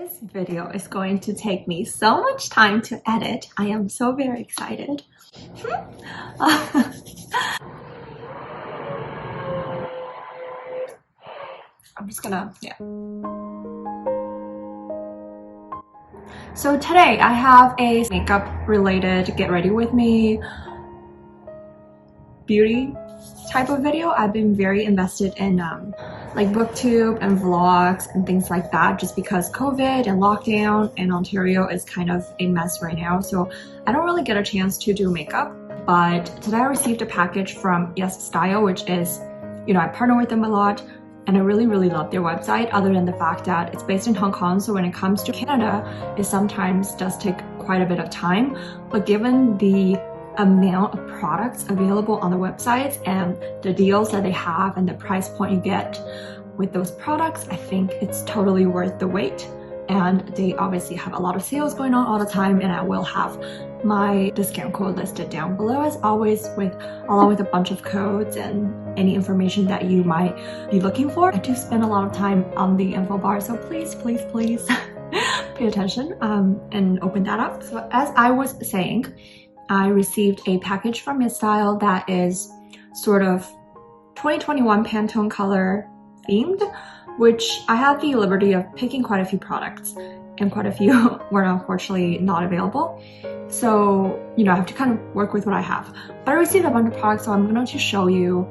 This video is going to take me so much time to edit. I am so very excited. I'm just gonna, So today I have a makeup related get ready with me beauty type of video. I've been very invested in like booktube and vlogs and things like that, just because COVID and lockdown in Ontario is kind of a mess right now, so I don't really get a chance to do makeup. But today I received a package from Yesstyle, which is, you know, I partner with them a lot and I really love their website, other than the fact that it's based in Hong Kong, so when it comes to Canada it sometimes does take quite a bit of time. But given the amount of products available on the websites and the deals that they have and the price point you get with those products, I think it's totally worth the wait. And they obviously have a lot of sales going on all the time, and I will have my discount code listed down below as always, along with a bunch of codes and any information that you might be looking for. I do spend a lot of time on the info bar, so please pay attention and open that up. So as I was saying, I received a package from Yesstyle that is sort of 2021 Pantone color themed, which I had the liberty of picking quite a few products, and quite a few were unfortunately not available. So, you know, I have to kind of work with what I have. But I received a bunch of products, so I'm going to show you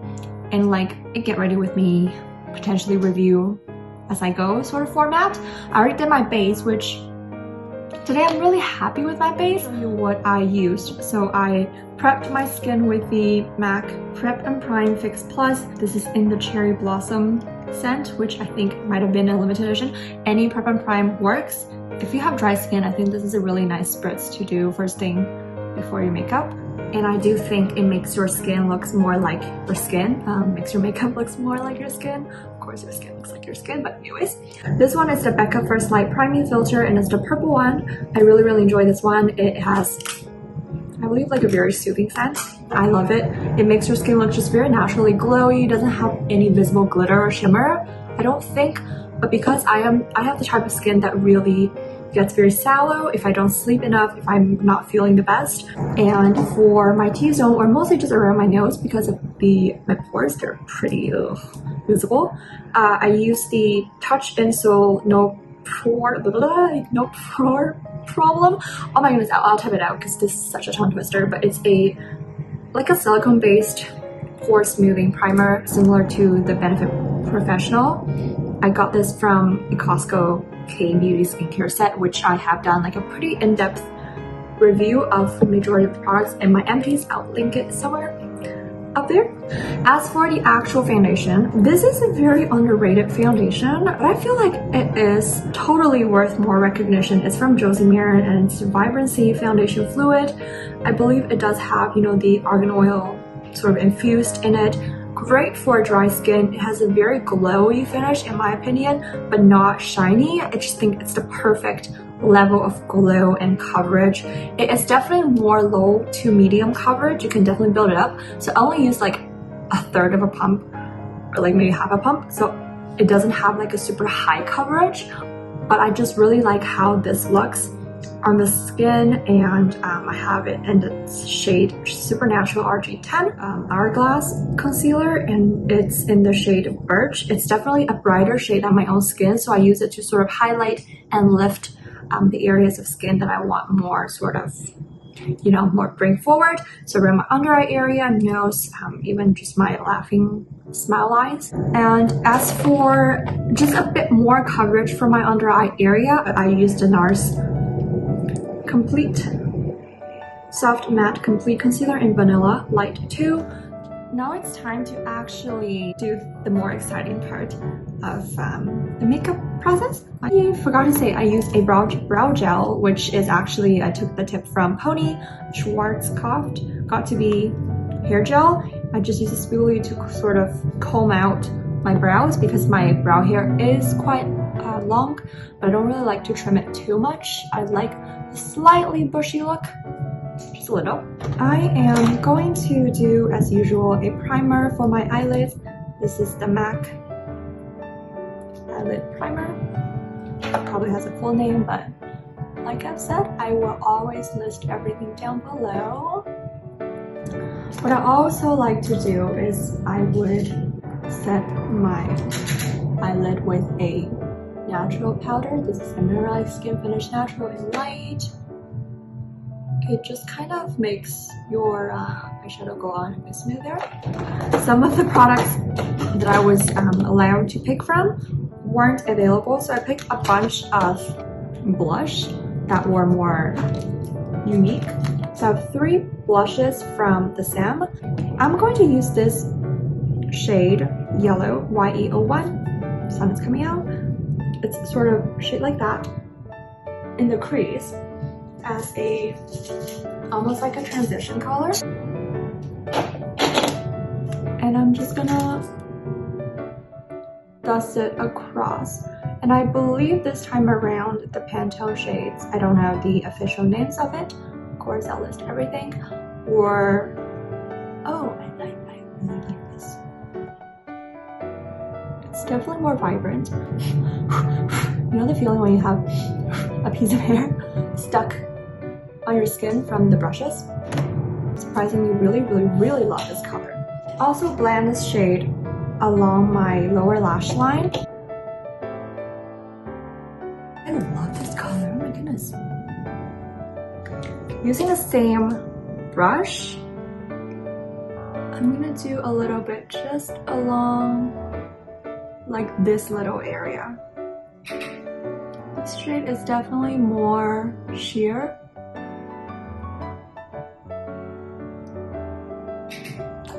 in like a get ready with me, potentially review as I go sort of format. I already did my base, which today I'm really happy with my base. I'll show you what I used. So I prepped my skin with the MAC Prep and Prime Fix Plus. This is in the Cherry Blossom scent, which I think might have been a limited edition. Any Prep and Prime works. If you have dry skin, I think this is a really nice spritz to do first thing before your makeup. And I do think it makes your skin looks more like your skin, makes your makeup looks more like your skin. Of course your skin looks like your skin, but anyways. This one is the BECCA First Light Priming Filter, and it's the purple one. I really enjoy this one. It has, I believe, like a very soothing scent. I love it. It makes your skin look just very naturally glowy. It doesn't have any visible glitter or shimmer, I don't think. But because I have the type of skin that really gets very sallow if I don't sleep enough, if I'm not feeling the best. And for my T-zone, or mostly just around my nose because of my pores, they're pretty visible. I use the Touch Insole No Pore Problem. Oh my goodness, I'll type it out because this is such a tongue twister, but it's like a silicone based pore smoothing primer similar to the Benefit Professional. I got this from a Costco K-Beauty skincare set, which I have done like a pretty in-depth review of the majority of the products in my empties. I'll link it somewhere up there. As for the actual foundation, this is a very underrated foundation, but I feel like it is totally worth more recognition. It's from JOSIE MARAN and it's Vibrancy Foundation Fluid. I believe it does have, you know, the argan oil sort of infused in it. Great for dry skin. It has a very glowy finish in my opinion, but not shiny. I just think it's the perfect level of glow and coverage. It is definitely more low to medium coverage. You can definitely build it up. So I only use like a third of a pump, or like maybe half a pump. So it doesn't have like a super high coverage, but I just really like how this looks on the skin. And I have it in the shade Supernatural RG10 Hourglass concealer, and it's in the shade Birch. It's definitely a brighter shade than my own skin, so I use it to sort of highlight and lift the areas of skin that I want more sort of, you know, more bring forward. So around my under eye area, nose, even just my laughing smile lines. And as for just a bit more coverage for my under eye area, I used the NARS Complete Soft Matte Complete Concealer in Vanilla Light 2. Now it's time to actually do the more exciting part of the makeup process. I forgot to say I used a brow gel, which is actually, I took the tip from Pony Schwarzkopf Got To Be hair gel. I just use a spoolie to sort of comb out my brows because my brow hair is quite long, but I don't really like to trim it too much. I like a slightly bushy look, just a little. I am going to do, as usual, a primer for my eyelids. This is the MAC eyelid primer. probably has a full name, but like I've said, I will always list everything down below. What I also like to do is I would set my eyelid with a natural powder. This is the Mineralize Skinfinish Natural in Light. It just kind of makes your eyeshadow go on a bit smoother. Some of the products that I was allowed to pick from weren't available, so I picked a bunch of blush that were more unique. So I have 3 blushes from the Saem. I'm going to use this shade Yellow YE01. Sun is coming out. It's sort of shade like that in the crease as a almost like a transition color. And I'm just gonna dust it across. And I believe this time around the Pantone shades, I don't know the official names of it. Of course, I'll list everything. Or, oh, I really like this. It's definitely more vibrant. You know the feeling when you have a piece of hair stuck on your skin from the brushes? Surprisingly, really love this color. Also blend this shade along my lower lash line. I love this color, oh my goodness. Using the same brush, I'm gonna do a little bit just along like this little area. This shade is definitely more sheer.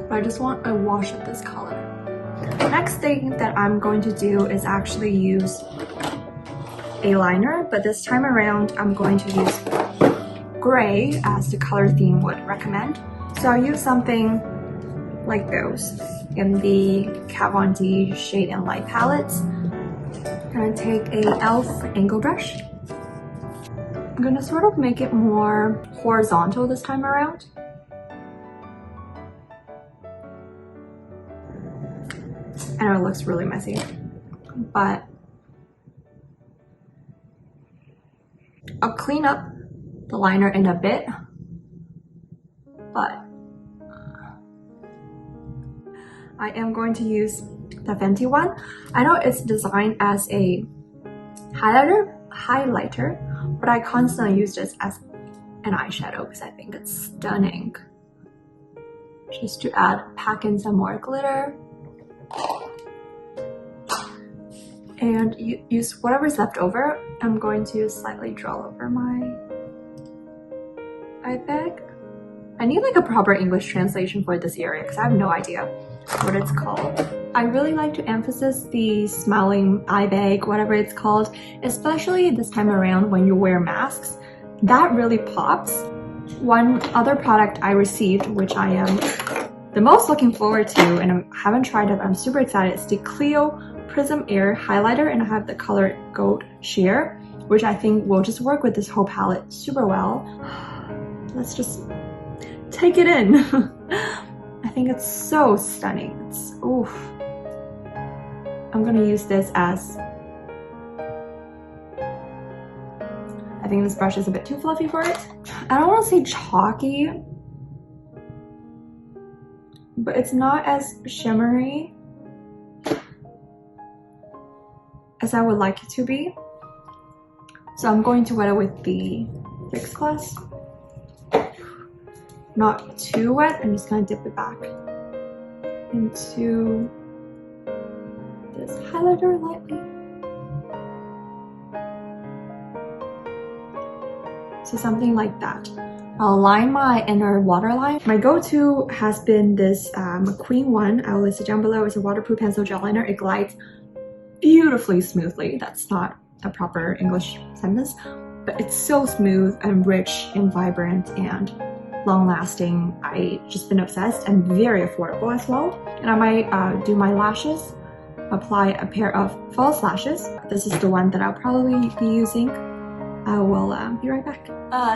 But I just want a wash of this color. The next thing that I'm going to do is actually use a liner, but this time around I'm going to use gray as the color theme would recommend. So I'll use something like those in the Kat Von D Shade and Light palettes. I'm gonna take a e.l.f. angle brush. I'm gonna sort of make it more horizontal this time around. I know it looks really messy, but I'll clean up the liner in a bit, but I am going to use the Fenty one. I know it's designed as a highlighter, but I constantly use this as an eyeshadow because I think it's stunning. Just to pack in some more glitter. And use whatever's left over. I'm going to slightly draw over my eye bag. I need like a proper English translation for this area because I have no idea what it's called. I really like to emphasize the smiling eye bag, whatever it's called, especially this time around when you wear masks. That really pops. One other product I received, which I am the most looking forward to and I haven't tried it, but I'm super excited, is the Clio Prism Air highlighter, and I have the color Gold Sheer, which I think will just work with this whole palette super well. Let's just take it in. I think it's so stunning. It's oof. I'm gonna use this as, I think this brush is a bit too fluffy for it. I don't want to say chalky, but it's not as shimmery as I would like it to be. So I'm going to wet it with the Fix Glass. Not too wet, I'm just gonna dip it back into this highlighter lightly. So something like that. I'll line my inner waterline. My go-to has been this McQueen one. I'll list it down below. It's a waterproof pencil gel liner. It glides beautifully smoothly. That's not a proper English sentence, but it's so smooth and rich and vibrant and long-lasting. I just been obsessed and very affordable as well. And I might do my lashes, apply a pair of false lashes. This is the one that I'll probably be using. I will be right back.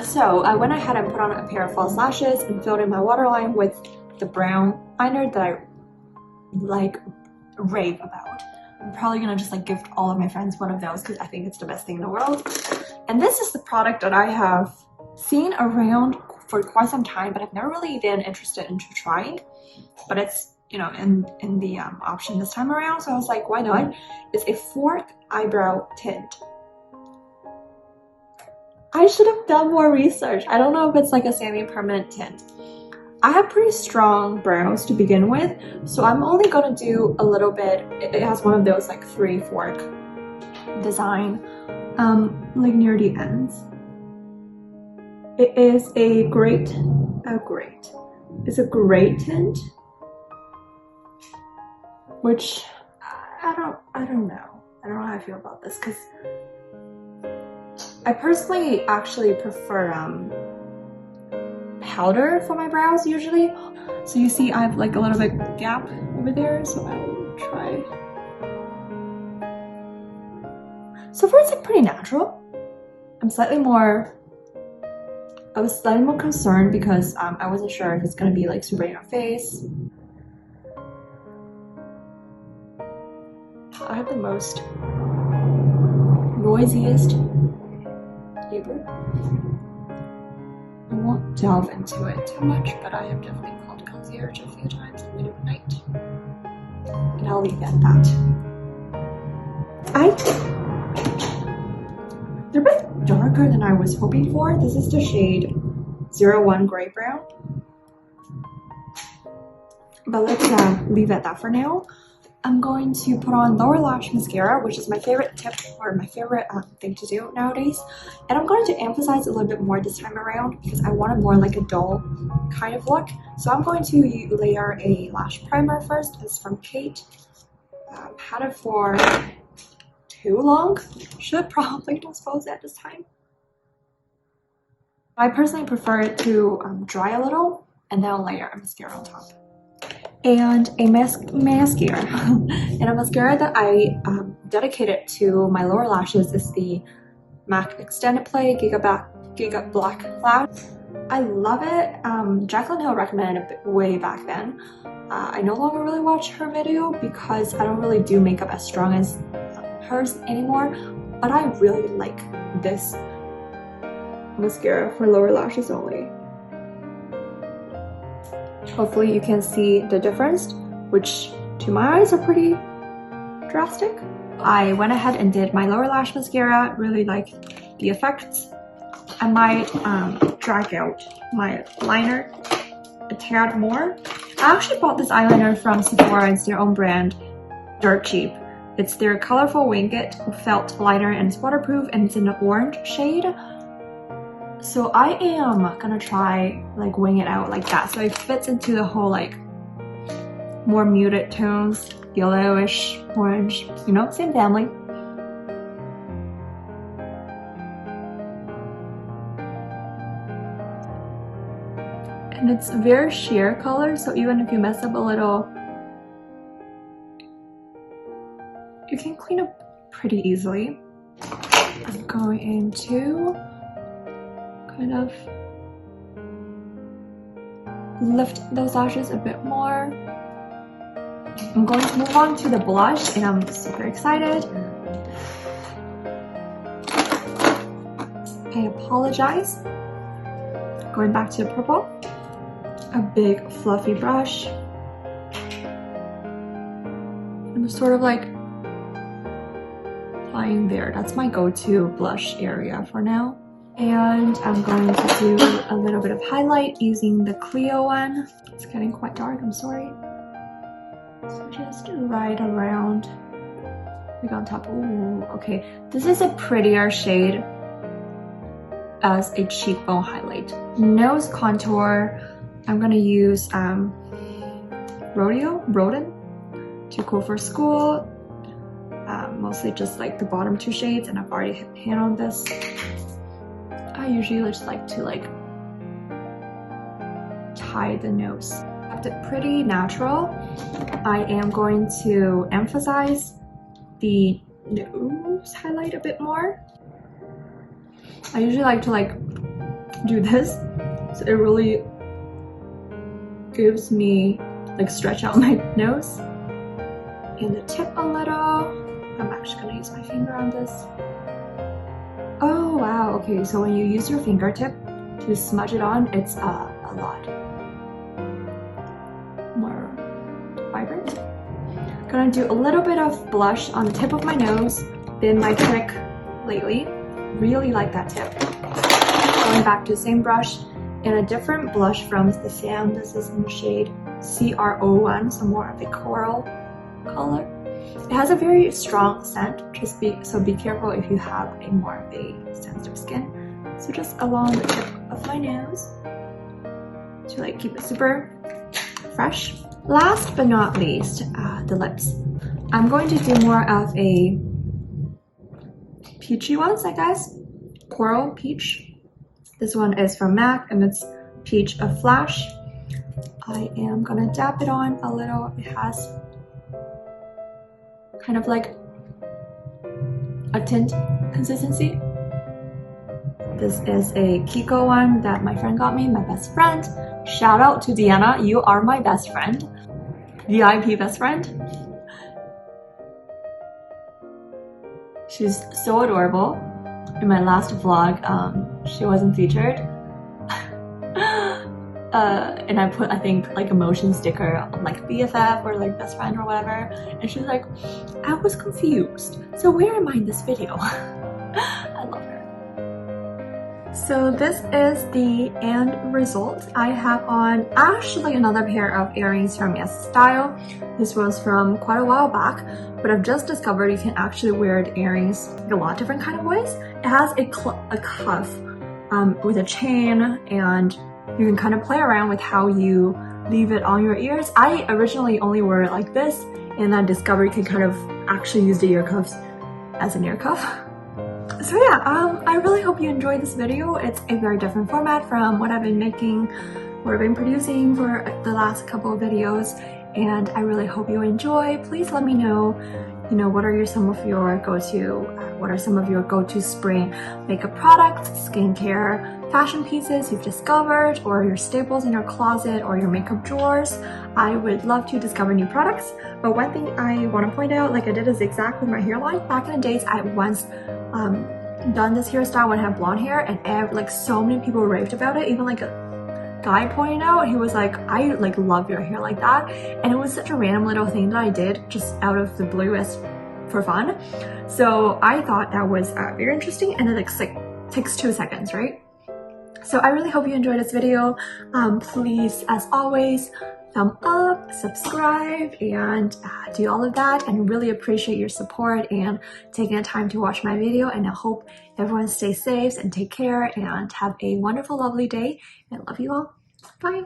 So I went ahead and put on a pair of false lashes and filled in my waterline with the brown liner that I like rave about. I'm probably gonna just like gift all of my friends one of those because I think it's the best thing in the world. And this is the product that I have seen around for quite some time, but I've never really been interested into trying. But it's, you know, in the option this time around, so I was like, why not? It's a fork eyebrow tint. I should have done more research. I don't know if it's like a semi-permanent tint. I have pretty strong brows to begin with, so I'm only gonna do a little bit. It has one of those like 3 fork design, like near the ends. It is a great it's a great tint, which I don't know how I feel about this, because I personally actually prefer powder for my brows usually. So you see I have like a little bit gap over there, so I will try. So far it's like pretty natural. I was slightly more concerned because I wasn't sure if it's gonna be like super in your face. I have the most noisiest neighbor. I won't delve into it too much, but I have definitely called concierge a few times in the middle of the night. And I'll leave it at that. They're a bit darker than I was hoping for. This is the shade 01 Gray Brown. But let's leave it at that for now. I'm going to put on lower lash mascara, which is my favorite tip or my favorite thing to do nowadays. And I'm going to emphasize a little bit more this time around because I want a more like a dull kind of look. So I'm going to layer a lash primer first. It's from Kate. Had it for too long. Should probably dispose at this time. I personally prefer it to dry a little and then layer a mascara on top. And a mascara. And a mascara that I dedicated to my lower lashes is the MAC Extended Play Giga Black Lash. I love it. Jaclyn Hill recommended it way back then. I no longer really watch her video because I don't really do makeup as strong as hers anymore, but I really like this mascara for lower lashes only. Hopefully you can see the difference, which to my eyes are pretty drastic. I went ahead and did my lower lash mascara, really like the effects. I might drag out my liner a tad more. I actually bought this eyeliner from Sephora. It's their own brand, dirt cheap. It's their colorful Winged felt liner and it's waterproof and it's in an orange shade. So I am gonna try like wing it out like that so it fits into the whole like more muted tones, yellowish, orange, you know, same family. And it's very sheer color, so even if you mess up a little, you can clean up pretty easily. I'm going into kind of lift those lashes a bit more. I'm going to move on to the blush and I'm super excited. I apologize. Going back to the purple. A big fluffy brush. I'm sort of like applying there. That's my go-to blush area for now. And I'm going to do a little bit of highlight using the Clio one. It's getting quite dark, I'm sorry. So just right around, like on top. Ooh, okay. This is a prettier shade as a cheekbone highlight. Nose contour, I'm gonna use Rodin, Too Cool for School. Mostly just like the bottom 2 shades, and I've already hit pan on this. I usually just like to like tie the nose. Kept it pretty natural. I am going to emphasize the nose highlight a bit more. I usually like to like do this, so it really gives me like stretch out my nose and the tip a little. finger on this. Oh wow, okay, so when you use your fingertip to smudge it on, it's a lot more vibrant. Gonna do a little bit of blush on the tip of my nose. Been my trick lately. Really like that tip. Going back to the same brush and a different blush from the Saem. This is in the shade CR01, so more of a coral color. It has a very strong scent, so be careful if you have a more of a sensitive skin. So just along the tip of my nose to like keep it super fresh. Last but not least, the lips. I'm going to do more of a peachy ones, I guess. Coral peach. This one is from MAC and it's Peach of Flash. I am gonna dab it on a little. It has kind of like a tint consistency. This is a Kiko one that my friend got me, my best friend. Shout out to Deanna, you are my best friend. VIP best friend. She's so adorable. In my last vlog, she wasn't featured. And I put, I think, like emotion sticker on like BFF or like best friend or whatever. And she was like, I was confused. So where am I in this video? I love her. So this is the end result. I have on actually another pair of earrings from Yesstyle. This was from quite a while back, but I've just discovered you can actually wear the earrings a lot of different kind of ways. It has a cuff with a chain, and you can kind of play around with how you leave it on your ears. I originally only wore it like this, and I discovered you can kind of actually use the ear cuffs as an ear cuff. So yeah, I really hope you enjoyed this video. It's a very different format from what I've been making, what I've been producing for the last couple of videos, and I really hope you enjoy. Please let me know, what are some of your go-to spring makeup products, skincare, fashion pieces you've discovered, or your staples in your closet or your makeup drawers. I would love to discover new products. But one thing I want to point out, like I did a zigzag with my hairline. Back in the days, I once done this hairstyle when I had blonde hair, and like so many people raved about it. Even like a guy pointed out, he was like, I like love your hair like that. And it was such a random little thing that I did just out of the blue as for fun. So I thought that was very interesting, and it like takes 2 seconds, right? So I really hope you enjoyed this video. Please, as always, thumb up, subscribe, and do all of that, and really appreciate your support and taking the time to watch my video. And I hope everyone stays safe and take care and have a wonderful, lovely day. And I love you all. Bye.